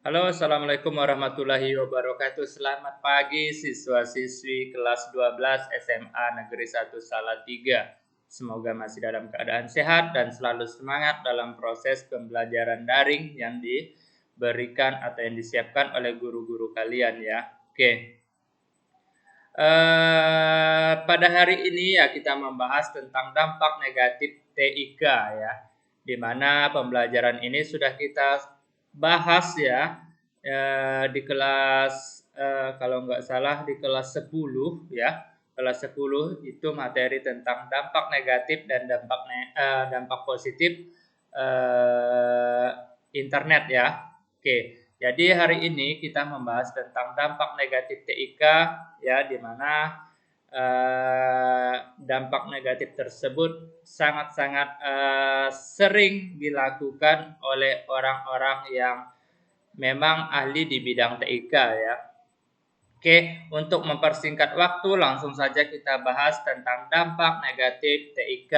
Halo, Assalamualaikum warahmatullahi wabarakatuh. Selamat pagi siswa-siswi kelas 12 SMA Negeri 1 Salatiga. Semoga masih dalam keadaan sehat dan selalu semangat dalam proses pembelajaran daring yang diberikan atau yang disiapkan oleh guru-guru kalian ya. Oke. Pada hari ini ya kita membahas tentang dampak negatif TIK ya, di mana pembelajaran ini sudah kita bahas ya di kelas kalau nggak salah di kelas 10 ya. Kelas 10 itu materi tentang dampak negatif dan dampak positif eh, internet ya. Oke. Jadi hari ini kita membahas tentang dampak negatif TIK ya, di mana dampak negatif tersebut sangat-sangat sering dilakukan oleh orang-orang yang memang ahli di bidang TIK ya. Oke, untuk mempersingkat waktu langsung saja kita bahas tentang dampak negatif TIK.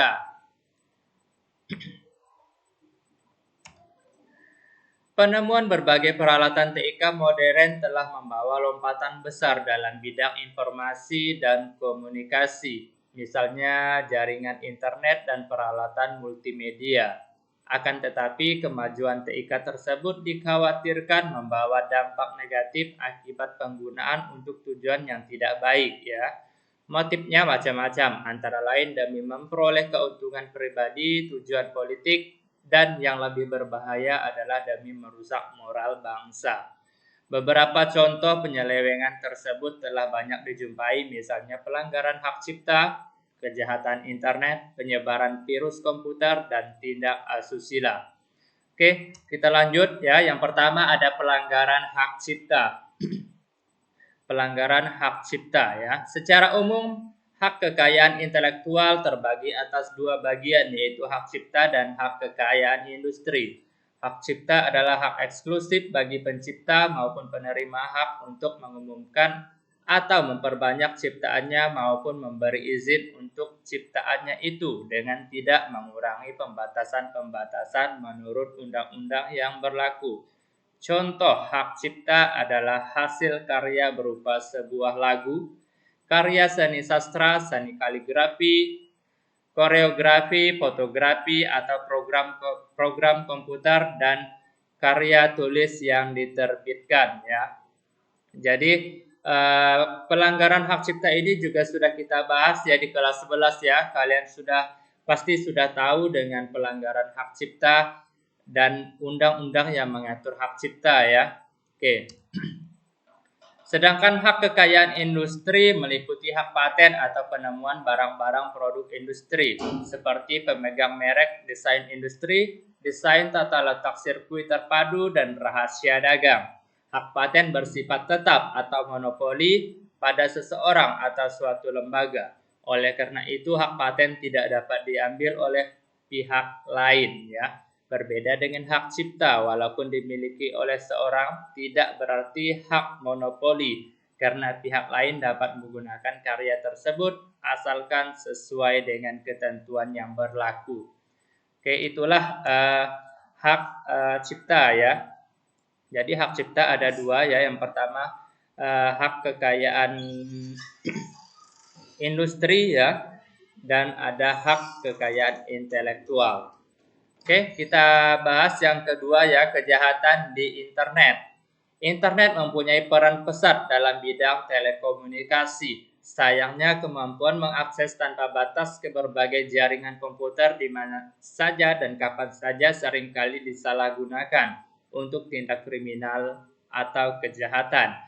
Penemuan berbagai peralatan TIK modern telah membawa lompatan besar dalam bidang informasi dan komunikasi, misalnya jaringan internet dan peralatan multimedia. Akan tetapi, kemajuan TIK tersebut dikhawatirkan membawa dampak negatif akibat penggunaan untuk tujuan yang tidak baik ya. Motifnya macam-macam, antara lain demi memperoleh keuntungan pribadi, tujuan politik, dan yang lebih berbahaya adalah demi merusak moral bangsa. Beberapa contoh penyelewengan tersebut telah banyak dijumpai, misalnya pelanggaran hak cipta, kejahatan internet, penyebaran virus komputer, dan tindak asusila. Oke, kita lanjut ya. Yang pertama ada pelanggaran hak cipta. Pelanggaran hak cipta ya. Secara umum, hak kekayaan intelektual terbagi atas dua bagian, yaitu hak cipta dan hak kekayaan industri. Hak cipta adalah hak eksklusif bagi pencipta maupun penerima hak untuk mengumumkan atau memperbanyak ciptaannya maupun memberi izin untuk ciptaannya itu dengan tidak mengurangi pembatasan-pembatasan menurut undang-undang yang berlaku. Contoh hak cipta adalah hasil karya berupa sebuah lagu, karya seni sastra, seni kaligrafi, koreografi, fotografi, atau program komputer dan karya tulis yang diterbitkan ya. Jadi pelanggaran hak cipta ini juga sudah kita bahas ya di kelas 11 ya. Kalian pasti sudah tahu dengan pelanggaran hak cipta dan undang-undang yang mengatur hak cipta ya. Oke. Sedangkan hak kekayaan industri meliputi hak paten atau penemuan barang-barang produk industri seperti pemegang merek, desain industri, desain tata letak sirkuit terpadu, dan rahasia dagang. Hak paten bersifat tetap atau monopoli pada seseorang atau suatu lembaga. Oleh karena itu, hak paten tidak dapat diambil oleh pihak lain ya. Berbeda dengan hak cipta, walaupun dimiliki oleh seorang, tidak berarti hak monopoli, karena pihak lain dapat menggunakan karya tersebut asalkan sesuai dengan ketentuan yang berlaku. Oke, itulah hak cipta ya. Jadi hak cipta ada dua ya. Yang pertama hak kekayaan industri ya, dan ada hak kekayaan intelektual. Oke, kita bahas yang kedua ya, kejahatan di internet. Internet mempunyai peran besar dalam bidang telekomunikasi. Sayangnya kemampuan mengakses tanpa batas ke berbagai jaringan komputer di mana saja dan kapan saja seringkali disalahgunakan untuk tindak kriminal atau kejahatan.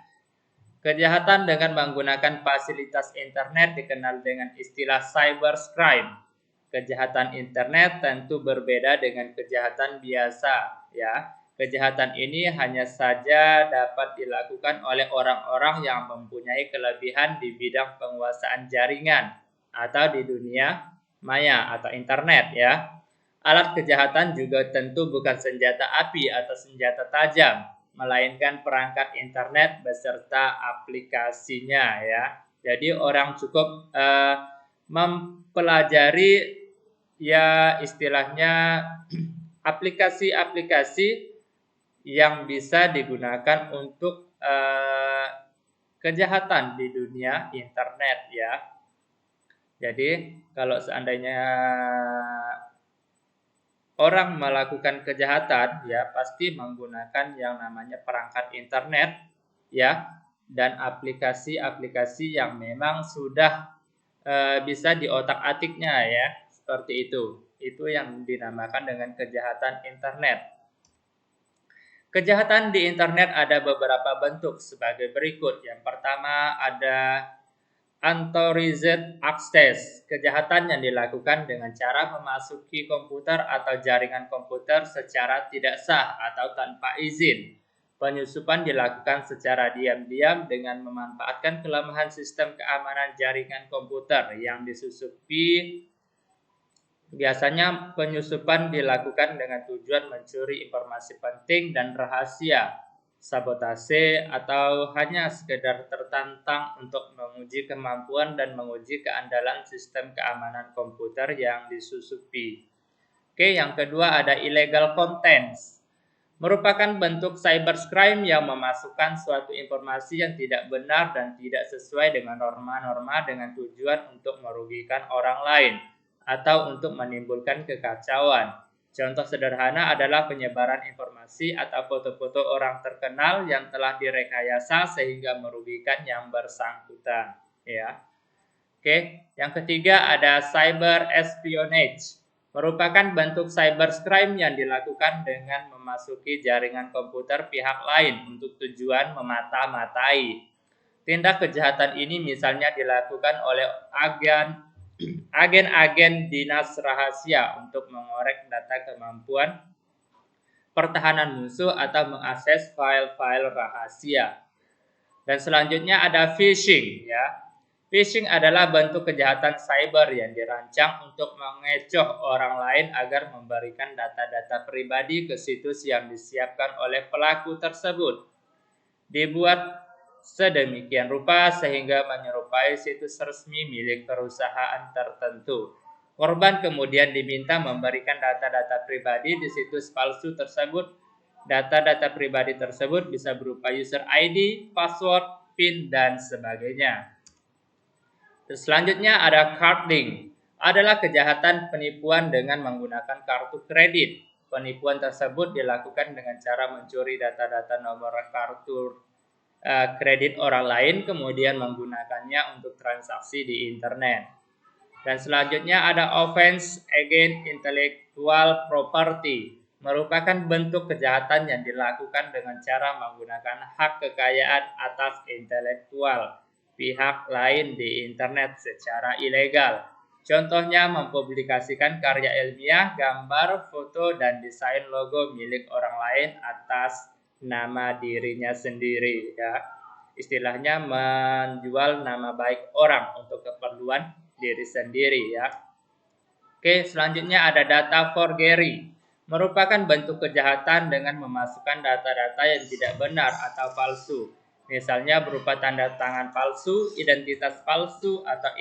Kejahatan dengan menggunakan fasilitas internet dikenal dengan istilah cybercrime. Kejahatan internet tentu berbeda dengan kejahatan biasa ya. Kejahatan ini hanya saja dapat dilakukan oleh orang-orang yang mempunyai kelebihan di bidang penguasaan jaringan atau di dunia maya atau internet ya. Alat kejahatan juga tentu bukan senjata api atau senjata tajam, melainkan perangkat internet beserta aplikasinya ya. Jadi orang cukup mempelajari ya istilahnya aplikasi-aplikasi yang bisa digunakan untuk kejahatan di dunia internet ya. Jadi kalau seandainya orang melakukan kejahatan ya pasti menggunakan yang namanya perangkat internet ya dan aplikasi-aplikasi yang memang sudah bisa diotak-atiknya ya seperti itu. Itu yang dinamakan dengan kejahatan internet. Kejahatan di internet ada beberapa bentuk sebagai berikut. Yang pertama ada unauthorized access, kejahatan yang dilakukan dengan cara memasuki komputer atau jaringan komputer secara tidak sah atau tanpa izin. Penyusupan dilakukan secara diam-diam dengan memanfaatkan kelemahan sistem keamanan jaringan komputer yang disusupi. Biasanya penyusupan dilakukan dengan tujuan mencuri informasi penting dan rahasia, sabotase, atau hanya sekedar tertantang untuk menguji kemampuan dan menguji keandalan sistem keamanan komputer yang disusupi. Oke, yang kedua ada illegal contents. Merupakan bentuk cybercrime yang memasukkan suatu informasi yang tidak benar dan tidak sesuai dengan norma-norma dengan tujuan untuk merugikan orang lain atau untuk menimbulkan kekacauan. Contoh sederhana adalah penyebaran informasi atau foto-foto orang terkenal yang telah direkayasa sehingga merugikan yang bersangkutan. Ya. Oke, yang ketiga ada cyber espionage. Merupakan bentuk cybercrime yang dilakukan dengan memasuki jaringan komputer pihak lain untuk tujuan memata-matai. Tindak kejahatan ini misalnya dilakukan oleh agen-agen dinas rahasia untuk mengorek data kemampuan pertahanan musuh atau mengakses file-file rahasia. Dan selanjutnya ada phishing ya. Phishing adalah bentuk kejahatan cyber yang dirancang untuk mengecoh orang lain agar memberikan data-data pribadi ke situs yang disiapkan oleh pelaku tersebut. Dibuat sedemikian rupa sehingga menyerupai situs resmi milik perusahaan tertentu. Korban kemudian diminta memberikan data-data pribadi di situs palsu tersebut. Data-data pribadi tersebut bisa berupa user ID, password, PIN, dan sebagainya. Selanjutnya ada carding. Adalah kejahatan penipuan dengan menggunakan kartu kredit. Penipuan tersebut dilakukan dengan cara mencuri data-data nomor kartu kredit orang lain kemudian menggunakannya untuk transaksi di internet. Dan selanjutnya ada offense against intellectual property, merupakan bentuk kejahatan yang dilakukan dengan cara menggunakan hak kekayaan atas intelektual pihak lain di internet secara ilegal. Contohnya mempublikasikan karya ilmiah, gambar, foto, dan desain logo milik orang lain atas nama dirinya sendiri ya. Istilahnya menjual nama baik orang untuk keperluan diri sendiri ya. Oke, selanjutnya ada data forgery. Merupakan bentuk kejahatan dengan memasukkan data-data yang tidak benar atau palsu. Misalnya berupa tanda tangan palsu, identitas palsu, atau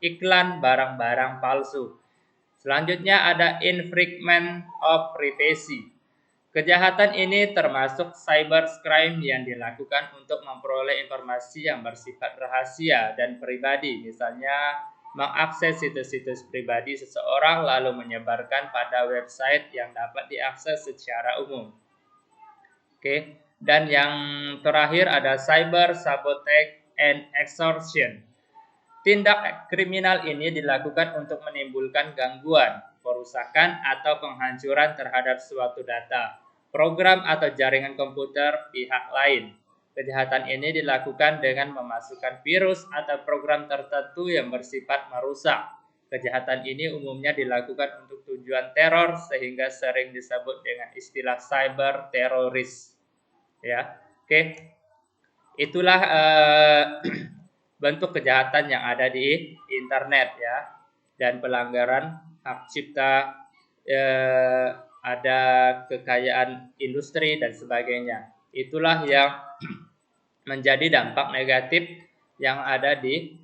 iklan barang-barang palsu. Selanjutnya ada infringement of privacy. Kejahatan ini termasuk cybercrime yang dilakukan untuk memperoleh informasi yang bersifat rahasia dan pribadi, misalnya mengakses situs-situs pribadi seseorang lalu menyebarkan pada website yang dapat diakses secara umum. Oke, dan yang terakhir ada cyber sabotage and extortion. Tindak kriminal ini dilakukan untuk menimbulkan gangguan, perusakan, atau penghancuran terhadap suatu data, program atau jaringan komputer pihak lain. Kejahatan ini dilakukan dengan memasukkan virus atau program tertentu yang bersifat merusak. Kejahatan ini umumnya dilakukan untuk tujuan teror sehingga sering disebut dengan istilah cyber teroris. Ya, oke. Itulah bentuk kejahatan yang ada di internet ya, dan pelanggaran hak cipta, ada kekayaan industri dan sebagainya. Itulah yang menjadi dampak negatif yang ada di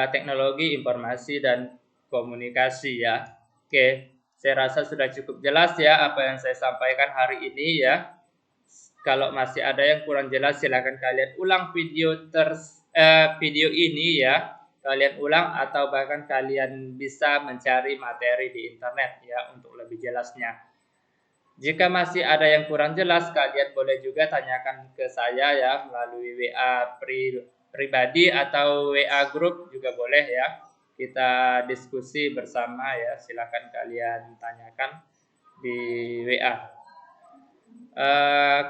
teknologi informasi dan komunikasi ya. Oke, saya rasa sudah cukup jelas ya apa yang saya sampaikan hari ini ya. Kalau masih ada yang kurang jelas, silakan kalian ulang video ini ya. Kalian ulang atau bahkan kalian bisa mencari materi di internet ya untuk lebih jelasnya. Jika masih ada yang kurang jelas, kalian boleh juga tanyakan ke saya ya melalui WA pribadi atau WA grup juga boleh ya. Kita diskusi bersama ya. Silakan kalian tanyakan di WA.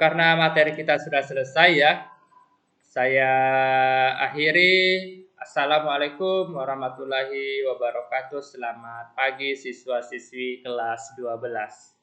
Karena materi kita sudah selesai ya, saya akhiri. Assalamualaikum warahmatullahi wabarakatuh. Selamat pagi siswa-siswi kelas 12.